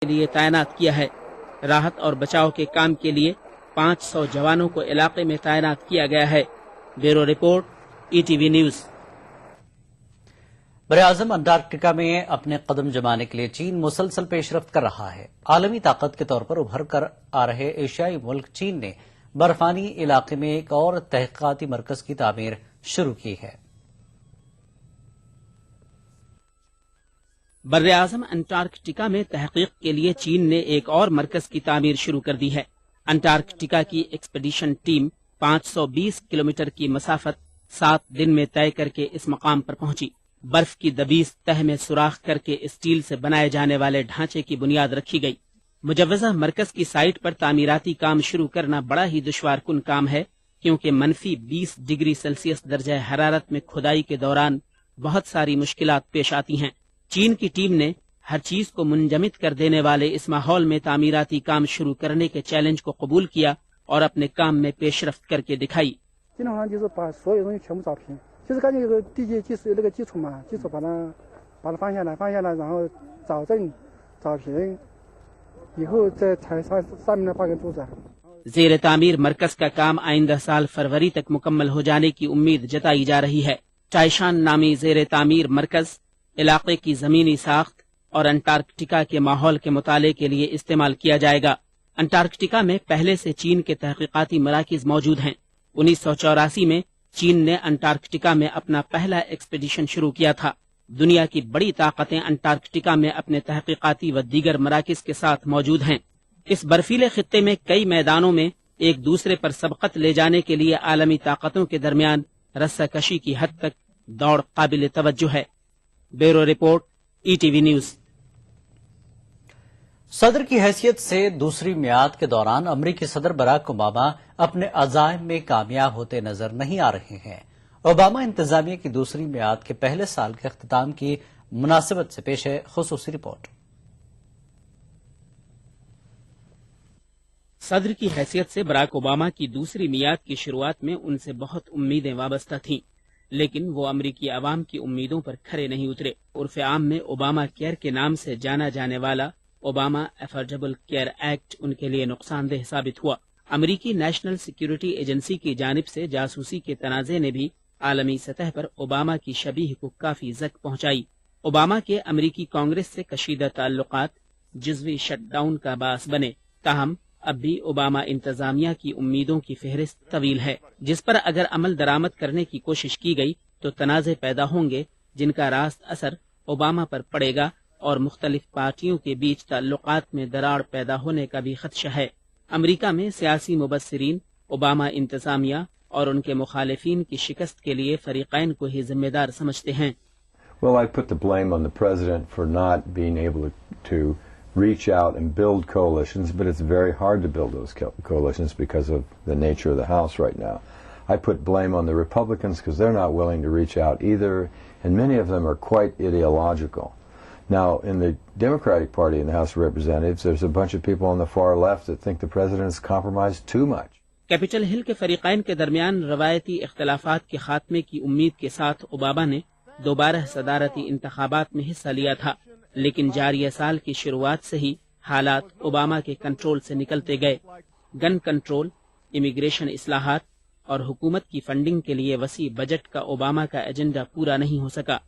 کے لیے تعینات کیا ہے۔ راحت اور بچاؤ کے کام کے لیے 500 جوانوں کو علاقے میں تعینات کیا گیا ہے۔ Bureau report ETV news. براعظم انٹارکٹیکا میں اپنے قدم جمانے کے لیے چین مسلسل پیش رفت کر رہا ہے۔ عالمی طاقت کے طور پر ابھر کر آ رہے ایشیائی ملک چین نے برفانی علاقے میں ایک اور تحقیقاتی مرکز کی تعمیر شروع کی ہے۔ براعظم انٹارکٹیکا میں تحقیق کے لیے چین نے ایک اور مرکز کی تعمیر شروع کر دی ہے۔ انٹارکٹیکا کی ایکسپیڈیشن ٹیم 520 کلومیٹر کی مسافت 7 دن میں طے کر کے اس مقام پر پہنچی۔ برف کی دبیس تہ میں سوراخ کر کے اسٹیل سے بنائے جانے والے ڈھانچے کی بنیاد رکھی گئی۔ مجوزہ مرکز کی سائٹ پر تعمیراتی کام شروع کرنا بڑا ہی دشوار کن کام ہے، کیونکہ -20 ڈگری سیلسیس درجہ حرارت میں کھدائی کے دوران بہت ساری مشکلات پیش آتی ہیں۔ چین کی ٹیم نے ہر چیز کو منجمد کر دینے والے اس ماحول میں تعمیراتی کام شروع کرنے کے چیلنج کو قبول کیا اور اپنے کام میں پیش رفت کر کے دکھائی۔ زیر تعمیر مرکز کا کام آئندہ سال فروری تک مکمل ہو جانے کی امید جتائی جا رہی ہے۔ ٹائشان نامی زیر تعمیر مرکز علاقے کی زمینی ساخت اور انٹارکٹیکا کے ماحول کے مطالعے کے لیے استعمال کیا جائے گا۔ انٹارکٹیکا میں پہلے سے چین کے تحقیقاتی مراکز موجود ہیں۔ 1984 میں چین نے انٹارکٹیکا میں اپنا پہلا ایکسپیڈیشن شروع کیا تھا۔ دنیا کی بڑی طاقتیں انٹارکٹیکا میں اپنے تحقیقاتی و دیگر مراکز کے ساتھ موجود ہیں۔ اس برفیلے خطے میں کئی میدانوں میں ایک دوسرے پر سبقت لے جانے کے لیے عالمی طاقتوں کے درمیان رسہ کشی کی حد تک دوڑ قابل توجہ ہے۔ Bureau report ETV news. صدر کی حیثیت سے دوسری میعاد کے دوران امریکی صدر براک اوباما اپنے عزائم میں کامیاب ہوتے نظر نہیں آ رہے ہیں۔ اوباما انتظامیہ کی دوسری میعاد کے پہلے سال کے اختتام کی مناسبت سے پیش ہے خصوصی رپورٹ۔ صدر کی حیثیت سے براک اوباما کی دوسری میعاد کی شروعات میں ان سے بہت امیدیں وابستہ تھیں، لیکن وہ امریکی عوام کی امیدوں پر کھرے نہیں اترے۔ عرف عام میں اوباما کیئر کے نام سے جانا جانے والا Obama affordable care act in کے لیے نقصان دہ ثابت ہوا۔ امریکی نیشنل سیکیورٹی ایجنسی کی جانب سے جاسوسی کے تنازع نے بھی عالمی سطح پر اوباما کی شبیہ کو کافی زک پہنچائی۔ اوباما کے امریکی کانگریس سے کشیدہ تعلقات جزوی شٹ ڈاؤن کا باعث بنے، تاہم اب بھی اوباما انتظامیہ کی امیدوں کی فہرست طویل ہے، جس پر اگر عمل درآمد کرنے کی کوشش کی گئی تو تنازع پیدا ہوں گے جن کا راست اثر اوباما پر پڑے گا اور مختلف پارٹیوں کے بیچ تعلقات میں دراڑ پیدا ہونے کا بھی خدشہ ہے۔ امریکہ میں سیاسی مبصرین اوباما انتظامیہ اور ان کے مخالفین کی شکست کے لیے فریقین کو ہی ذمہ دار سمجھتے ہیں۔ Well, I put the blame on the president for not being able to reach out and build coalitions, but it's very hard to build those coalitions because of the nature of the House right now. I put blame on the Republicans because they're not willing to reach out either, and many of them are quite ideological. Now, in the Democratic Party in the House of Representatives, there's a bunch of people on the far left that think the president has compromised too much. Capital ہل کے فریقین کے درمیان روایتی اختلافات کے خاتمے کی امید کے ساتھ اوباما نے دوبارہ صدارتی انتخابات میں حصہ لیا تھا، لیکن جاریہ سال کی شروعات سے ہی حالات اوباما کے کنٹرول سے نکلتے گئے۔ گن کنٹرول، امیگریشن اصلاحات اور حکومت کی فنڈنگ کے لیے وسیع بجٹ کا اوباما کا ایجنڈا پورا نہیں ہو سکا۔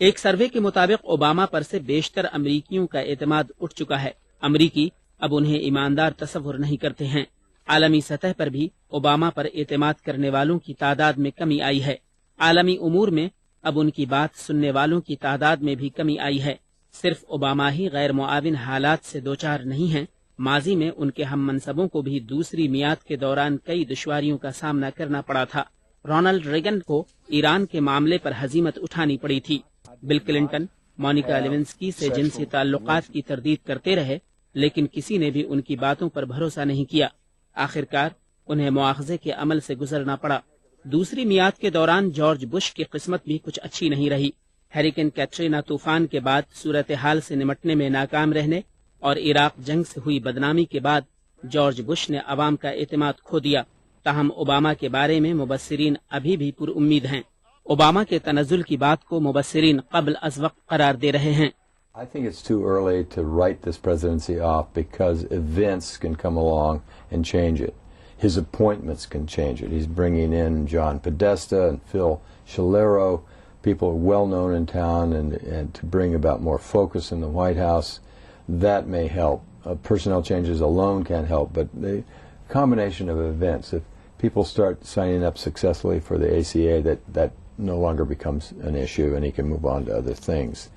ایک سروے کے مطابق اوباما پر سے بیشتر امریکیوں کا اعتماد اٹھ چکا ہے۔ امریکی اب انہیں ایماندار تصور نہیں کرتے ہیں۔ عالمی سطح پر بھی اوباما پر اعتماد کرنے والوں کی تعداد میں کمی آئی ہے۔ عالمی امور میں اب ان کی بات سننے والوں کی تعداد میں بھی کمی آئی ہے۔ صرف اوباما ہی غیر معاون حالات سے دوچار نہیں ہیں، ماضی میں ان کے ہم منصبوں کو بھی دوسری میعاد کے دوران کئی دشواریوں کا سامنا کرنا پڑا تھا۔ رونلڈ ریگن کو ایران کے معاملے پر ہزیمت اٹھانی پڑی تھی۔ بل کلنٹن مونیکا لیونسکی سے جنسی تعلقات کی تردید کرتے رہے، لیکن کسی نے بھی ان کی باتوں پر بھروسہ نہیں کیا۔ آخرکار انہیں مواخذے کے عمل سے گزرنا پڑا۔ دوسری میعاد کے دوران جارج بش کی قسمت بھی کچھ اچھی نہیں رہی۔ ہریکین کیٹرینا طوفان کے بعد صورتحال سے نمٹنے میں ناکام رہنے اور عراق جنگ سے ہوئی بدنامی کے بعد جارج بش نے عوام کا اعتماد کھو دیا۔ تاہم اوباما کے بارے میں مبصرین ابھی بھی پر امید ہیں۔ اوباما کے تنزل کی بات کو مبصرین قبل از وقت قرار دے رہے ہیں۔ I think it's too early to write this presidency off because events can come along and change it. His appointments can change it. He's bringing in John Podesta and Phil Shalero, people well known in town, and to bring about more focus in the White House. That may help. Personnel changes alone can't help, but the combination of events, if people start signing up successfully for the ACA, that no longer becomes an issue and he can move on to other things.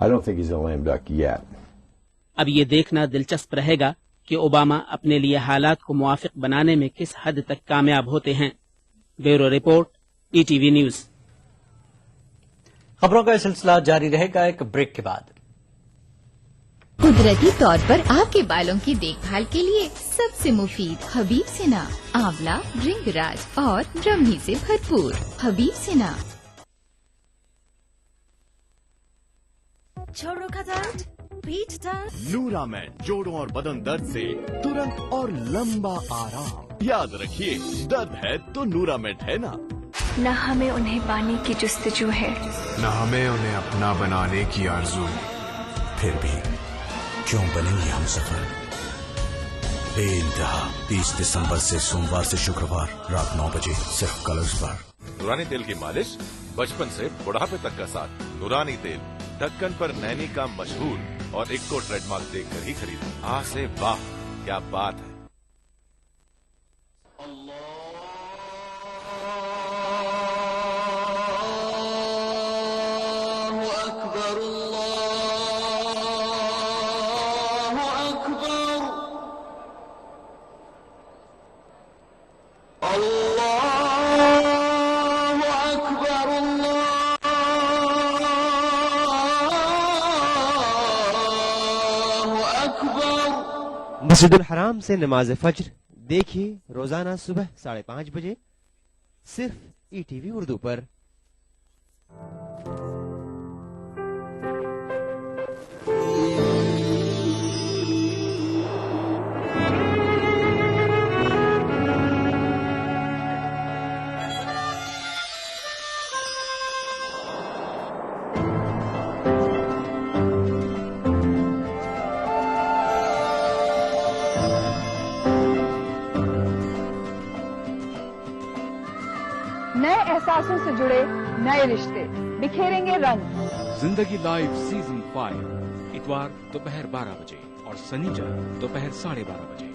I don't think he's a lame duck yet. اب یہ دیکھنا دلچسپ رہے گا کہ Obama اپنے لیے حالات کو موافق بنانے میں کس حد تک کامیاب ہوتے ہیں. Bureau report ETV news. خبروں کا سلسلہ جاری رہے گا ایک بریک کے بعد. قدرتی طور پر آپ کے بالوں کی دیکھ بھال کے لیے سب سے مفید حبیب سنا آملہ رنگ راج اور برہمی سے بھرپور حبیب سنا. چھوڑو کا درد پیٹھ درد نورامین جوڑوں اور بدن درد سے ترنت اور لمبا آرام. یاد رکھیے درد ہے تو نورامین ہے نا. نہ ہمیں انہیں پانے کی جستجو ہے، نہ ہمیں انہیں اپنا بنانے کی آرزو، پھر بھی کیوں بنیں گے ہم سفر. بے انتہا 30 دسمبر سے سوموار سے شکروار رات 9 بجے صرف کلرز پر. نورانی تیل کی مالش بچپن سے بڑھاپے تک کا ساتھ. نورانی تیل ڈھکن پر نینی کا مشہور اور ایک کو ٹریڈ مارک دیکھ کر ہی خریدا. آہ سے واہ کیا بات ہے. مسجد الحرام سے نماز فجر دیکھیے روزانہ صبح 5:30 بجے صرف ETV اردو پر. نئے احساسوں سے جڑے نئے رشتے بکھیریں گے رنگ. زندگی لائیو سیزن 5 اتوار دوپہر 12 بجے اور سنیچر دوپہر 12:30 بجے.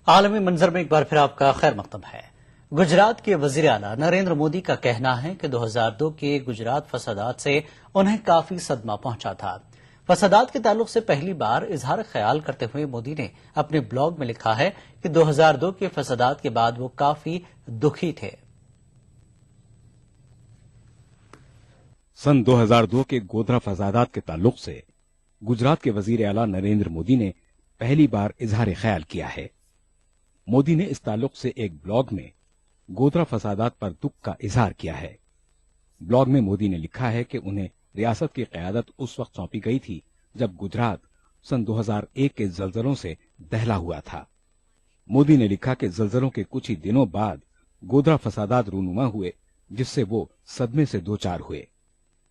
عالمی منظر میں ایک بار پھر آپ کا خیر مقدم ہے. گجرات کے وزیر اعلیٰ نریندر مودی کا کہنا ہے کہ 2002 کے گجرات فسادات سے انہیں کافی صدمہ پہنچا تھا. فسادات کے تعلق سے پہلی بار اظہار خیال کرتے ہوئے مودی نے اپنے بلاگ میں لکھا ہے کہ 2002 کے فسادات کے بعد وہ کافی دکھی تھے. سن 2002 کے گودھرا فسادات کے تعلق سے گجرات کے وزیر اعلیٰ نریندر مودی نے پہلی بار اظہار خیال کیا ہے. مودی نے اس تعلق سے ایک بلاگ میں گودھرا فسادات پر دکھ کا اظہار کیا ہے. بلاگ میں مودی نے لکھا ہے کہ انہیں ریاست کی قیادت اس وقت سونپی گئی تھی جب گجرات سن 2001 کے زلزلوں سے دہلا ہوا تھا. مودی نے لکھا کہ زلزلوں کے کچھ ہی دنوں بعد گودھرا فسادات رونما ہوئے جس سے وہ صدمے سے دوچار ہوئے.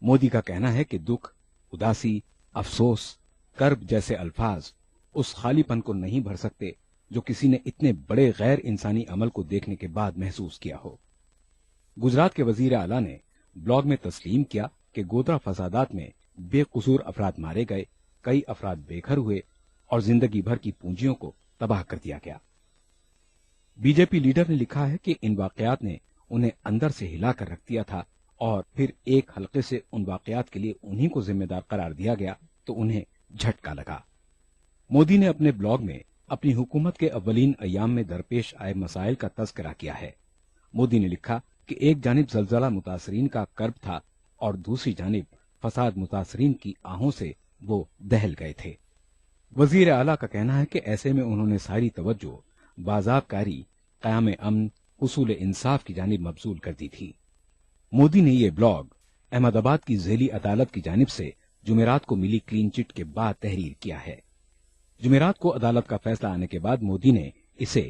مودی کا کہنا ہے کہ دکھ، اداسی، افسوس، کرب جیسے الفاظ اس خالی پن کو نہیں بھر سکتے جو کسی نے اتنے بڑے غیر انسانی عمل کو دیکھنے کے بعد محسوس کیا ہو. گجرات کے وزیر اعلیٰ نے بلاگ میں تسلیم کیا کہ گودھرا فسادات میں بے قصور افراد مارے گئے، کئی افراد بے گھر ہوئے اور زندگی بھر کی پونجیوں کو تباہ کر دیا گیا. بی جے پی لیڈر نے لکھا ہے کہ ان واقعات نے انہیں اندر سے ہلا کر رکھ دیا تھا اور پھر ایک حلقے سے ان واقعات کے لیے انہی کو ذمہ دار قرار دیا گیا تو انہیں جھٹکا لگا. مودی نے اپنے بلاگ میں اپنی حکومت کے اولین ایام میں درپیش آئے مسائل کا تذکرہ کیا ہے. مودی نے لکھا کہ ایک جانب زلزلہ متاثرین کا کرب تھا اور دوسری جانب فساد متاثرین کی آہوں سے وہ دہل گئے تھے. وزیر اعلیٰ کا کہنا ہے کہ ایسے میں انہوں نے ساری توجہ بازاب کاری، قیام امن، اصول انصاف کی جانب مبذول کر دی تھی. مودی نے یہ بلاگ احمد آباد کی ذیلی عدالت کی جانب سے جمعرات کو ملی کلین چٹ کے بعد تحریر کیا ہے. جمعرات کو عدالت کا فیصلہ آنے کے بعد مودی نے اسے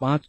5